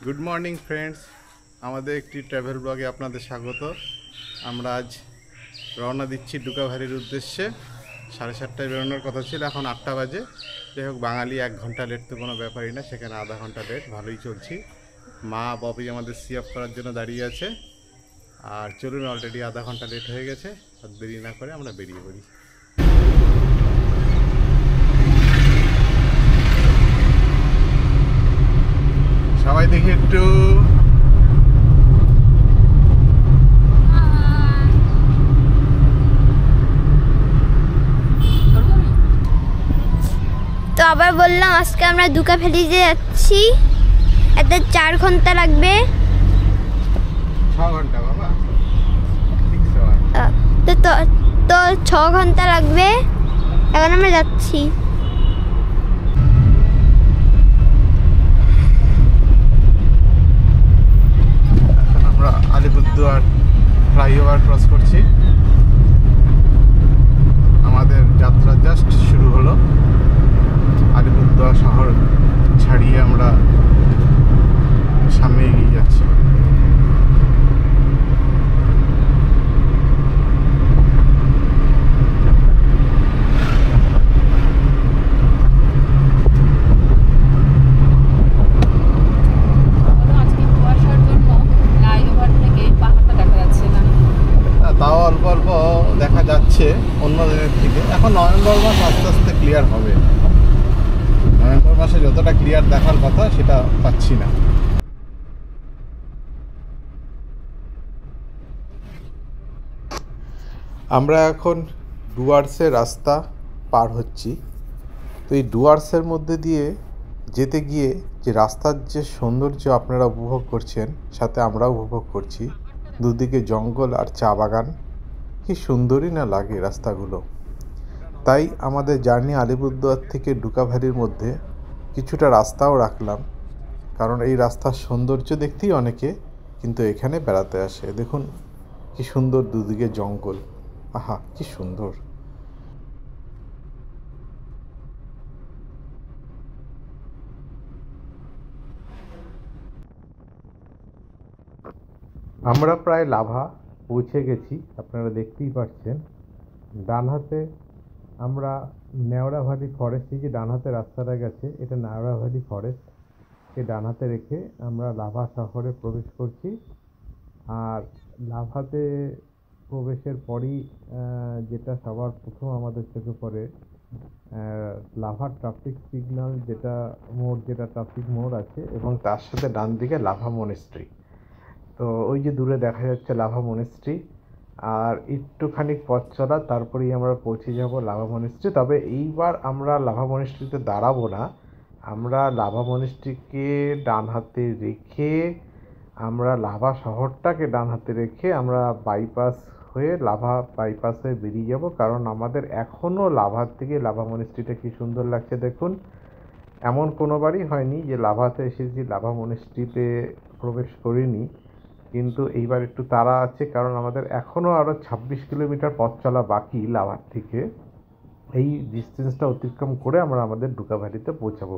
Good morning friends, আমাদের একটি travel ব্লগে আপনাদের স্বাগত। আমরা আজ রওনা দিচ্ছি ডুকাভারির উদ্দেশ্যে। 7:30টায় বেরোনোর কথা ছিল, এখন 8টা বাজে। যাই হোক, বাঙালি 1 ঘন্টা লেট তো কোনো ব্যাপারই না, সেখানে আধা ঘন্টা লেট, ভালোই চলছি। মা ববি আমাদের সি অফ করার জন্য দাঁড়িয়ে আছে। আর চলুন, অলরেডি আধা ঘন্টা লেট হয়ে গেছে, আর দেরি না করে আমরা বেরিয়ে পড়ি। সবাই দেখি একটু। তো আবার বললাম, আজকে আমরা ডুকাভ্যালিতে যাচ্ছি। এতে 4 ঘন্টা লাগবে। 6 ঘন্টা বাবা। তো 6 ঘন্টা লাগবে। এখন আমরা যাচ্ছি। আমরা আলিপুরদুয়ার ফ্লাইওভার ক্রস করছি। আমাদের যাত্রা জাস্ট শুরু হলো। আলিপুরদুয়ার শহর ছাড়িয়ে আমরা সামনে এগিয়ে যাচ্ছি। তাও অল্প অল্প দেখা যাচ্ছে অন্য দিনের থেকে। এখন নভেম্বর মাস আস্তে আস্তে ক্লিয়ার হবে। নভেম্বর মাসে যতটা ক্লিয়ার দেখার কথা সেটা পাচ্ছি না। আমরা এখন ডুয়ার্সের রাস্তা পার হচ্ছি। তো এই ডুয়ার্সের মধ্যে দিয়ে যেতে গিয়ে যে রাস্তার যে সৌন্দর্য আপনারা উপভোগ করছেন, সাথে আমরাও উপভোগ করছি। দুদিকে জঙ্গল আর চা বাগান, কি সুন্দরই না লাগে রাস্তাগুলো। তাই আমাদের জার্নি আলিপুরদুয়ার থেকে ডুকাভ্যালির মধ্যে কিছুটা রাস্তাও রাখলাম, কারণ এই রাস্তার সৌন্দর্য দেখতেই অনেকে কিন্তু এখানে বেড়াতে আসে। দেখুন কি সুন্দর, দুদিকে জঙ্গল, আহা কি সুন্দর। আমরা প্রায় লাভা পৌঁছে গেছি, আপনারা দেখতেই পাচ্ছেন। ডান হাতে আমরা নেওড়া ভ্যালি ফরেস্ট, যে ডান হাতে রাস্তাটা গেছে এটা নেওড়া ভ্যালি ফরেস্ট, কে ডান হাতে রেখে আমরা লাভা শহরে প্রবেশ করছি। আর লাভাতে প্রবেশের পরই যেটা সবার প্রথম আমাদের চোখে পড়ে, লাভা ট্রাফিক সিগন্যাল, যেটা মোড়, যেটা ট্রাফিক মোড় আছে, এবং তার সাথে ডান দিকে লাভা মনেস্ট্রি। তো ওই যে দূরে দেখা যাচ্ছে লাভা মনেস্ট্রি, আর একটুখানি পথ চলা, তারপরেই আমরা পৌঁছে যাব লাভা মনেস্ট্রি। তবে এইবার আমরা লাভা মনেস্ট্রিতে দাঁড়াবো না, আমরা লাভা মনেস্ট্রিকে ডান হাতে রেখে, আমরা লাভা শহরটাকে ডান হাতে রেখে আমরা বাইপাস হয়ে, লাভা বাইপাস হয়ে বেরিয়ে যাব। কারণ আমাদের এখনও লাভার থেকে লাভা মনেস্ট্রিটা কি সুন্দর লাগছে দেখুন। এমন কোনোবারই হয়নি যে লাভাতে এসেছি লাভা মনেস্ট্রিতে প্রবেশ করিনি, কিন্তু এইবার একটু তাড়া আছে, কারণ আমাদের এখনও আরও 26 কিলোমিটার পথ চলা বাকি লাভার থেকে। এই ডিস্টেন্সটা অতিক্রম করে আমরা আমাদের ডুকাভ্যালিতে পৌঁছাবো।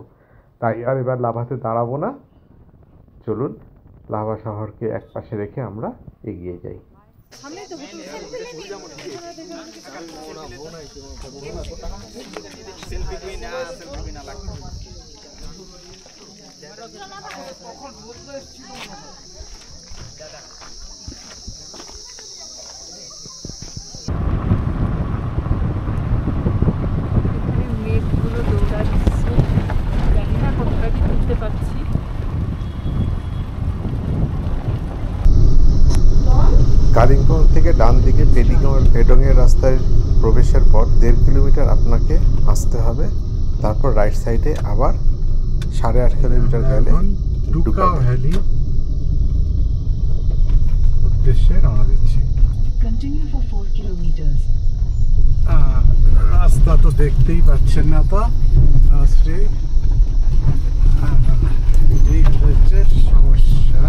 তাই আর এবার লাভাতে দাঁড়াবো না, চলুন লাভা শহরকে এক পাশে রেখে আমরা এগিয়ে যাই। কালিম্পং থেকে ডান দিকে পেডংয়ের রাস্তায় প্রবেশের পর 1.5 কিলোমিটার আপনাকে আসতে হবে, তারপর রাইট সাইডে আবার 8.5 কিলোমিটার গেলে ডুকাভ্যালি উদ্দেশ্যে রওনা দিচ্ছি। রাস্তা তো দেখতেই পাচ্ছেন না, তো এই হচ্ছে সমস্যা।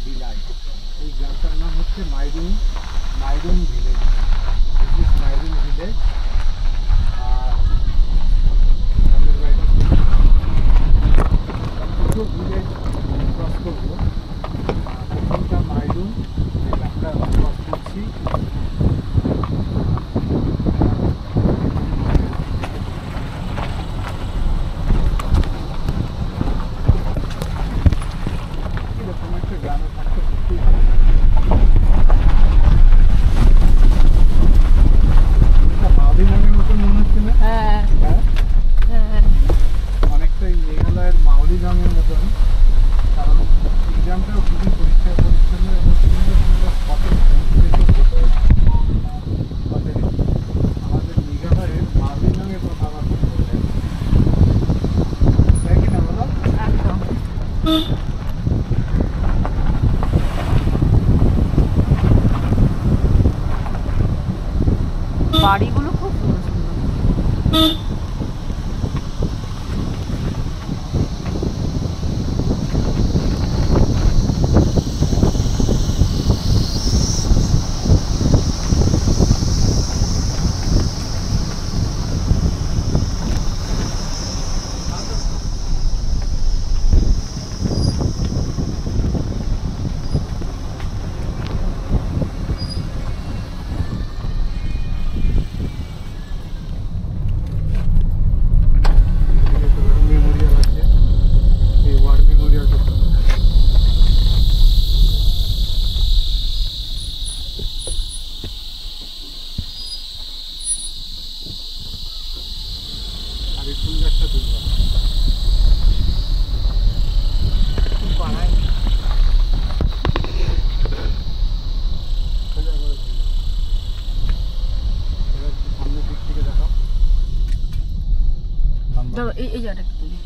বিলাই। এই গ্রামটার নাম হচ্ছে মাইরুং ভিলেজ। মাইরুং ভিলেজ। আর আমাদের বাড়িটা দুটো ভিলেজ ক্রস করবো। প্রথমটা মাইরুং, আমরা ক্রস করছি। এরকম একটা গ্রামে থাকতে সত্যিই ভালো লাগে। এটা মাওলি নামের মতন মনে হচ্ছে না? হ্যাঁ হ্যাঁ, হ্যাঁ অনেকটাই মেঘালয়ের মাওলি গ্রামের মতন। কারণ এই গ্রামটাও খুবই পরিষ্কার পরিচ্ছন্ন এবং সুন্দর সুন্দর স্পটে আমাদের মেঘালয়ের মাওলি নামের কথা আবার মনে পড়ে যায়। তাই কি না বলো? একদম। বাড়িগুলো খুব সুন্দর সুন্দর। মেমোরিয়াল আছে, এই ওয়ার মেমোরিয়ালটা তো আর এই ফুল গাছটা তুলবা। বাড়াই সামনের দিক থেকে দেখাও। দাদা এই জায়গাটা একটু তুলি।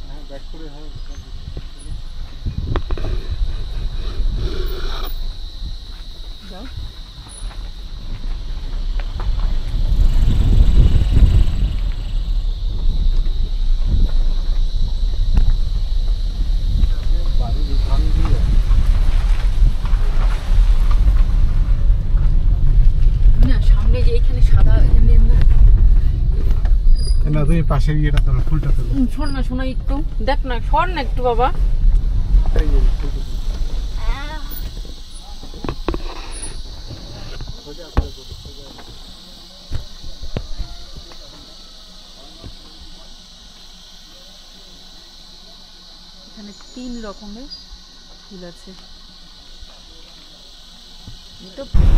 হ্যাঁ, ব্যাক করে যাও। বাড়ির উঠান দিয়ে না সামনে যে এখানে সাদা এখানে না, তুমি পাশের ইয়েটা তোলো, ফুলটা তোলো। শোন না শোনা একটু দেখ না, সর না একটু বাবা। এই যে ফুলটা তোলো। সোজা করে তোলো, সোজা। এখানে 3 রকমের ফুল আছে। এই তো পুরো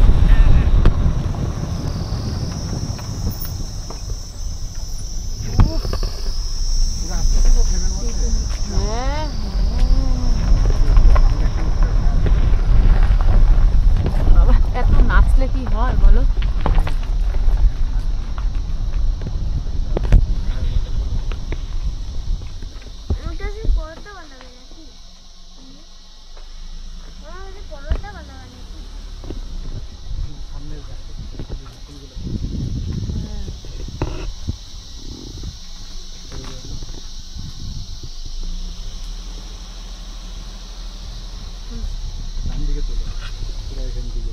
আস্তে আস্তে তো ফ্রেমের মধ্যে। হ্যাঁ বাবা, এত নাচলে কি হয় বলো? ওটা যে পরোটা বানাবে নাকি? ওরা যে পরোটা বানাবে নাকি? সামনের গাছটা ফুলগুলো ডান দিকে তোলো, পুরো এখান থেকে।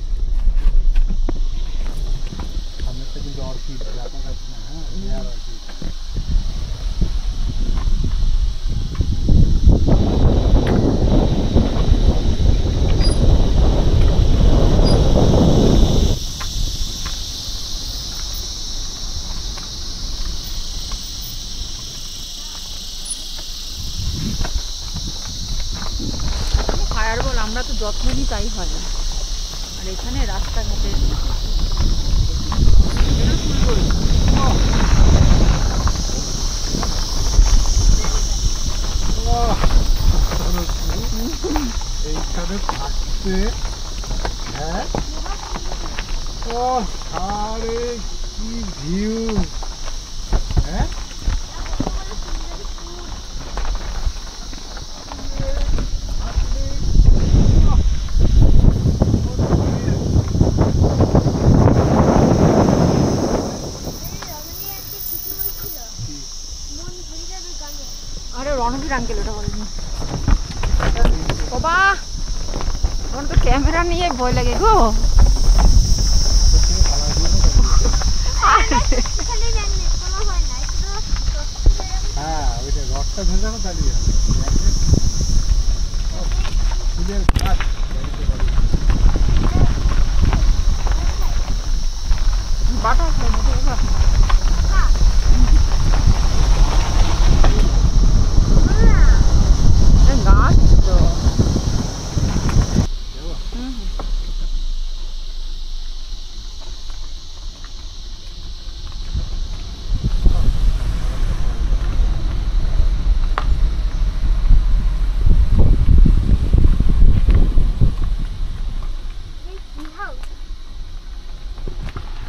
সামনেরটা কিন্তু অর্কিড, আপনার কাছে না। হ্যাঁ, রেয়ার অর্কিড। ফায়ার বল আমরা তো যত্ন নিই তাই হয় না। আর এখানে রাস্তাঘাটে এইখানে থাকতে, হ্যাঁ, ও আরে কি ভিউ, হ্যাঁ। রণবীর আঙ্কেল ওটা বলেনি বাবা, আমার তো ক্যামেরা নিয়ে ভয় লাগে গো। হ্যাঁ ওইটা রডটা ধরে রাখো দাঁড়িয়ে বাটা গাছ তো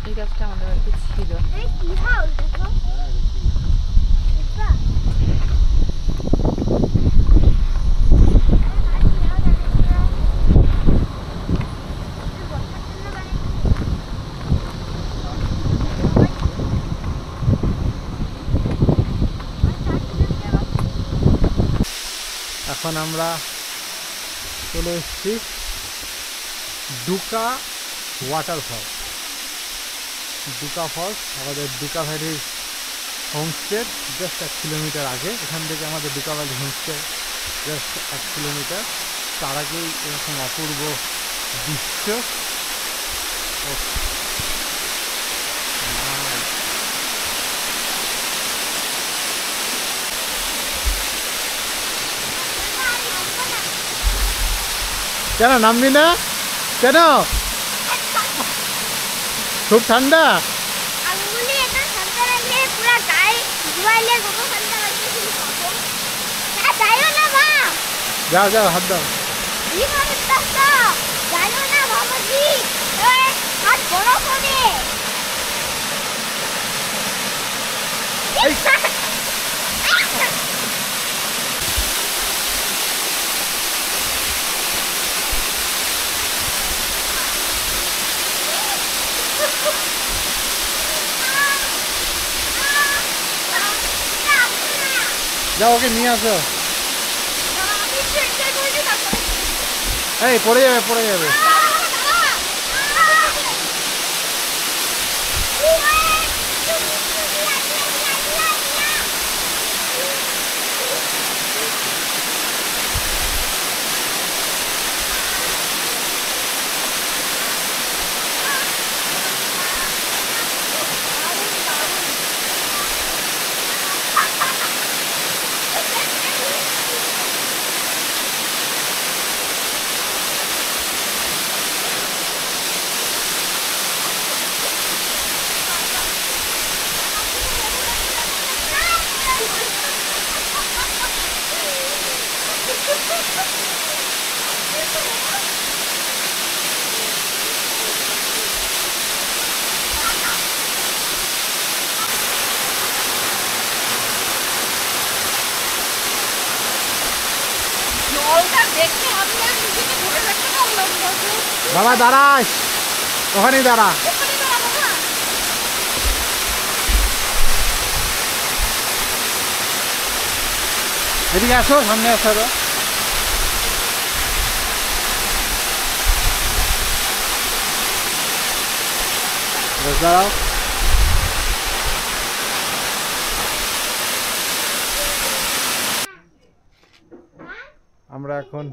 এই গাছটা আমাদের বাড়িতে ছিল। এখন আমরা চলে এসেছি ডুকা ওয়াটারফল। ডুকা ফলস আমাদের ডুকা ভ্যালির হোমস্টে জাস্ট 1 কিলোমিটার আগে। এখান থেকে আমাদের Duka valley homestay just 1 kilometre. তার আগেই এরকম অপূর্ব দৃশ্য। কেন নামবি না কেন? খুব ঠান্ডা। যাও যাও হাত দাও। যাও ওকে নিয়ে আসো। এই পড়ে যাবে পড়ে যাবে। বাবা দাঁড়াস, ওখানেই দাঁড়া। এদিকে আসো, সামনে আসো। দাঁড়াও। আমরা এখন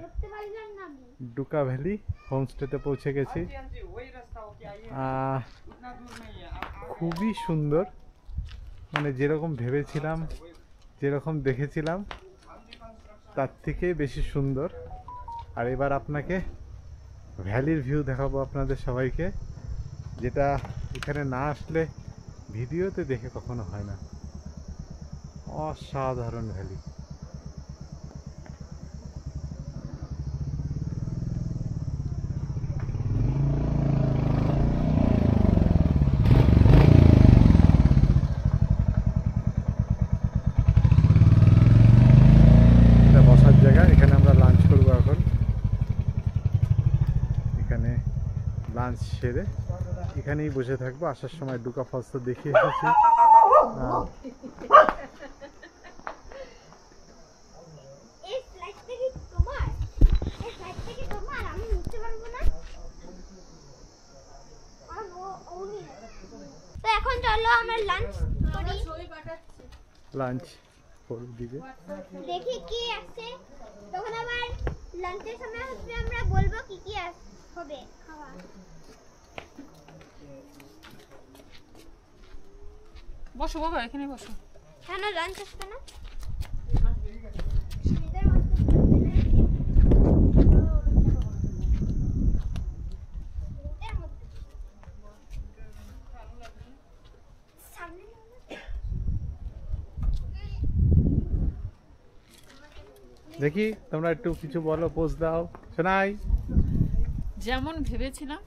ডুকা ভ্যালি হোমস্টেতে পৌঁছে গেছি। খুবই সুন্দর, মানে যেরকম ভেবেছিলাম, যেরকম দেখেছিলাম তার থেকে বেশি সুন্দর। আর এবার আপনাকে ভ্যালির ভিউ দেখাবো আপনাদের সবাইকে, যেটা এখানে না আসলে ভিডিওতে দেখে কখনো হয় না। অসাধারণ ভ্যালি। এখানে আমরা লাঞ্চ করবো এখন। এখানে লাঞ্চ সেরে এখানেই বসে থাকবো। আসার সময় ডুকা ফলস তো দেখে এসেছি। লাঞ্চ দিকে দেখি কি আছে, তখন আবার লাঞ্চের সময় হচ্ছে আমরা বলবো কি কি হবে খাওয়া। বসো বাবা, এখানে বসো। কেন লাঞ্চ আসবে না? দেখি তোমরা একটু কিছু বলো, পোজ দাও। শোনাই যেমন ভেবেছিলাম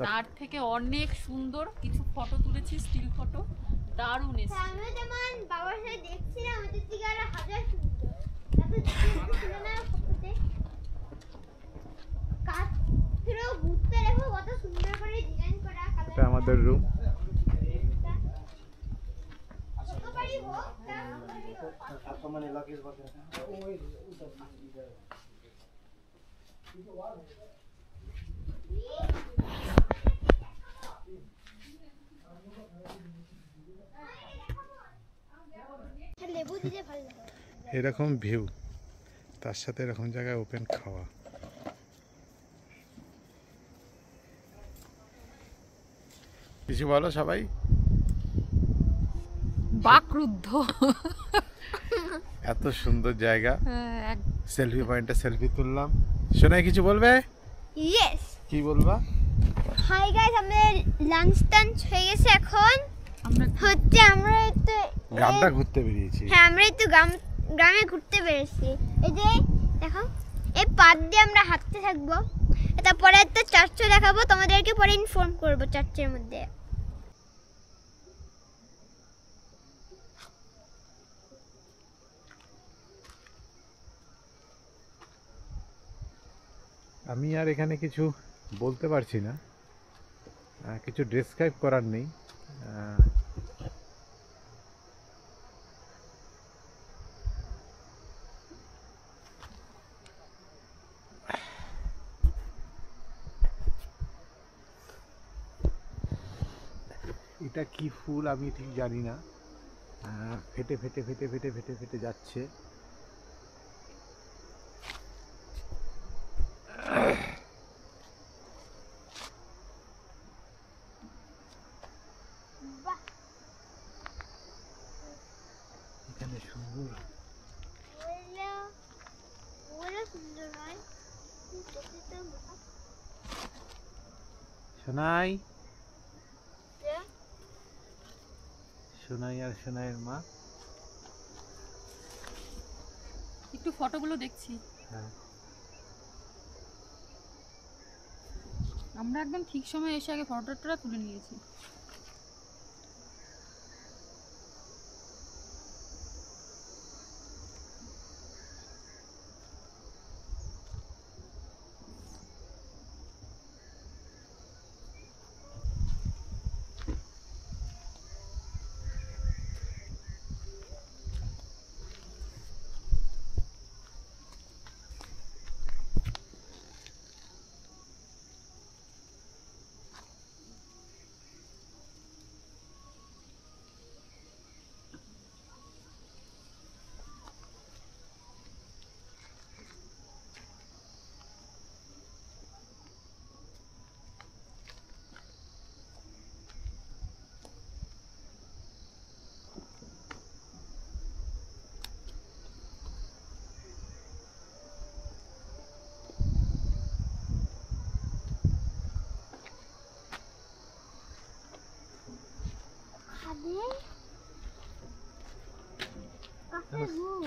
তার থেকে অনেক সুন্দর কিছু ফটো তুলেছি, স্টিল ফটো, দারুণ এসেছে। আমি যেমন বাবার সাথে দেখছিলাম ওদের থেকে আরো হাজার সুন্দর। তারপর ছিল না ফটোতে কাঠ পুরো ঘুরতে দেখো কত সুন্দর করে ডিজাইন করা। এটা আমাদের রুম। লেবু দিলে ভালো লাগে। এরকম ভিউ, তার সাথে এরকম জায়গায় ওপেন খাওয়া। কিছু বলো সবাই। বাকরুদ্ধ। এত সুন্দর জায়গা, সেলফি পয়েন্টে সেলফি তুললাম। শোনাই কিছু বলবে? ইয়েস, কি বলবা? হাই গাইস, আমাদের লাঞ্চ টাঞ্চ হয়ে গেছে। এখন হচ্ছে আমরা একটু গ্রামটা ঘুরতে বেরিয়েছি। হ্যাঁ, আমরা একটু গ্রামে ঘুরতে বেরিয়েছি। এই যে দেখো, এই পাত দিয়ে আমরা হাঁটতে থাকবো। তারপরে একটা চার্চও দেখাবো, তোমাদেরকে পরে ইনফর্ম করবো চার্চের মধ্যে। আমি আর এখানে কিছু বলতে পারছি না, কিছু ডেসক্রাইব করার নেই। এটা কি ফুল আমি ঠিক জানি না, ফেটে ফেটে ফেটে ফেটে ফেটে ফেটে যাচ্ছে। এখানে সুন্দর সোনাই, সোনাই আর সোনাইয়ের মা একটু ফটোগুলো দেখছি। হ্যাঁ, আমরা একদম ঠিক সময় এসে আগে ফটোটা তুলে নিয়েছি।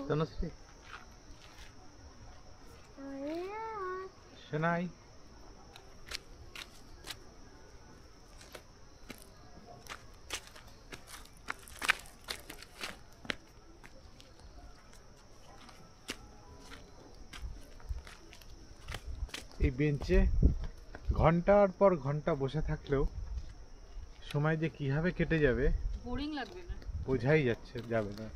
তনুশ্রী, সোনাই, এই বেঞ্চে ঘন্টার পর ঘন্টা বসে থাকলেও সময় যে কিভাবে কেটে যাবে বোরিং লাগবে না, বোঝাই যাবে না।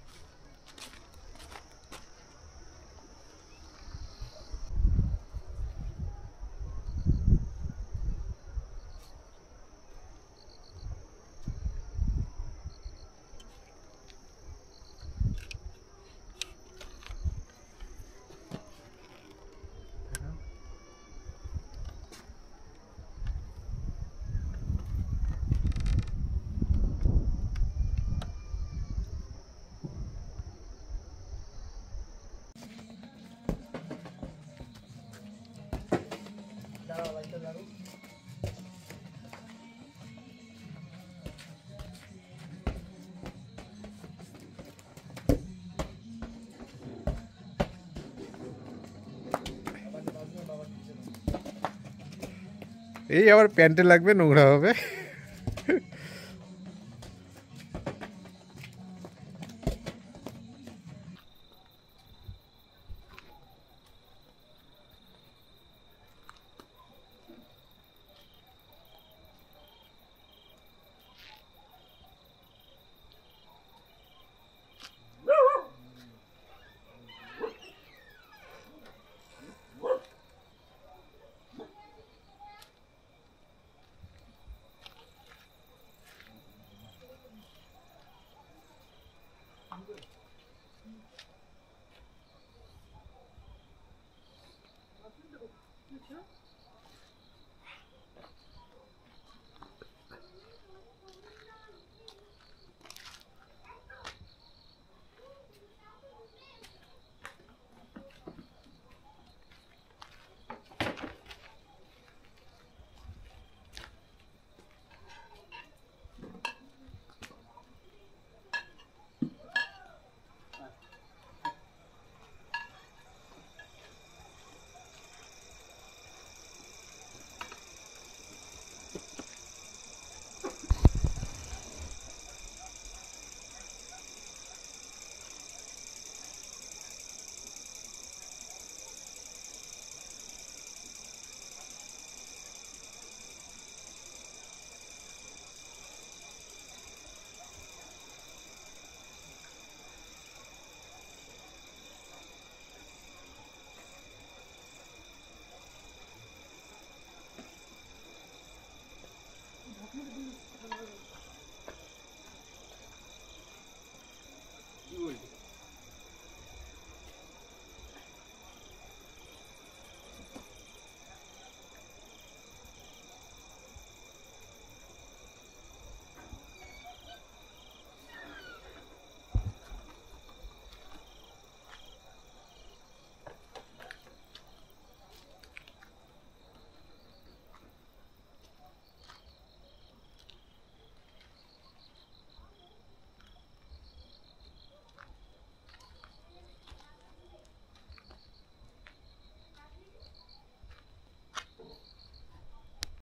এই আবার প্যান্টে লাগবে, নোংরা হবে।